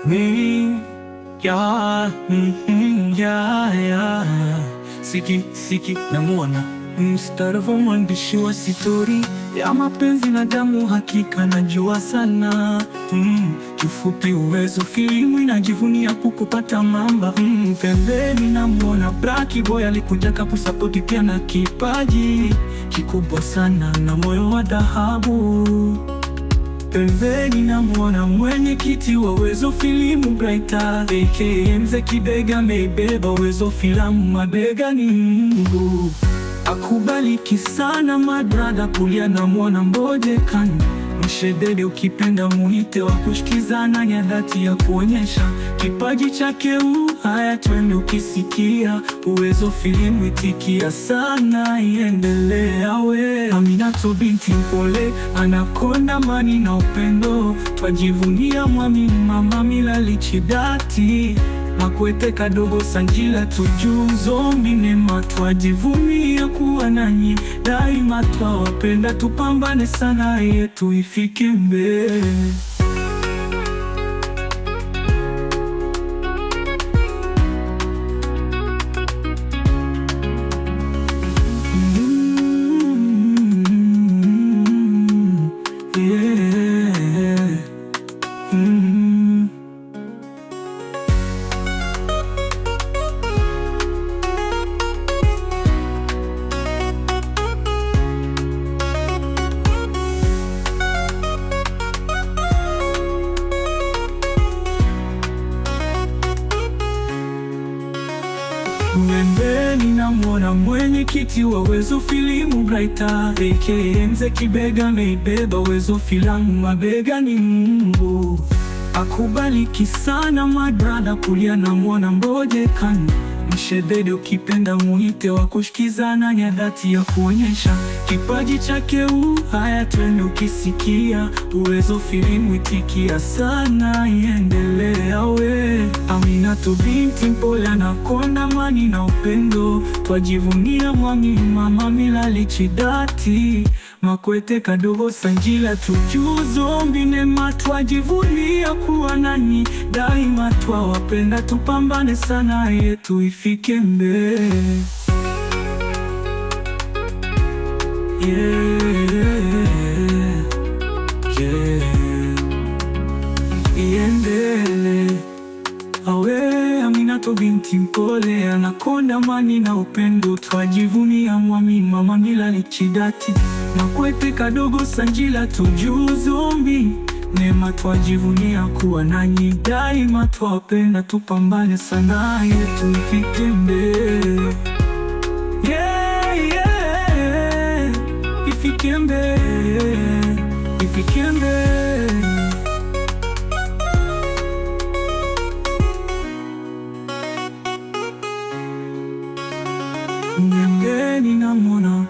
Me, yeah, yeah. Siki namuona mstari wa mwandishi wa sitori ya mapenzi na damu, hakika najua sana. Kifupi Uwezo Filimu inajivunia kukupata mamba. Pembeni namuona Braki Boy alikuja kusapoti pia na kipaji kikubwa sana na moyo wa dhahabu. Pembeni namuona mwenyekiti wa Uwezo Filimu Brighter aka Mzee Kibega, ameibeba Uwezo Filamu mabegani. Mungu akubariki sana madrada. Kulia namuona Mboje Khan mshedede, ukipenda muite wa kushikizana, ya dhati ya kuonyesha kipaji chake. Haya twende ukisikia Uwezo Filimu itikia sana, iendelee awe. Aminato binti mpole, anakonda mani na upendo, twajivunia mwami mama Milali Chidati. Makwete Kadogo Sanjila tujuzo Minema, twajivunia kuwa nanyi daima, twawapenda, tupambane sana yetu ifike mbele. Pembeni namuona mwenyekiti wa Uwezo Filimu Brighter aka Mzee Kibega, ameibeba Uwezo Filamu mabegani. Mungu akubariki sana madrada. Kulia namuona Mboje Khan mshedede, ukipenda muite wa kushikizana, ya dhati ya kuonyesha kipaji chake. Haya twende ukisikia Uwezo Filimu itikia sana, iendelee awe. Aminato binti mpole, anakonda mani na upendo, twajivunia mwami mama Milali Chidati. Makwete Kadogo Sanjila tujuzo Minema, twajivunia kuwa nanyi daima, twawapenda, tupambane sana yetu ifike mbele. Iendele awe. Aminato binti mpole, anakonda mani na upendo, twajivunia mwami mama Milali Chidati. Makwete Kadogo Sanjila tujuzo Minema, twajivunia kuwa nanyi daima, twawapenda, tupambane sana yetu ifike mbele. Ifike mbele, ifike mbele. Pembeni namuona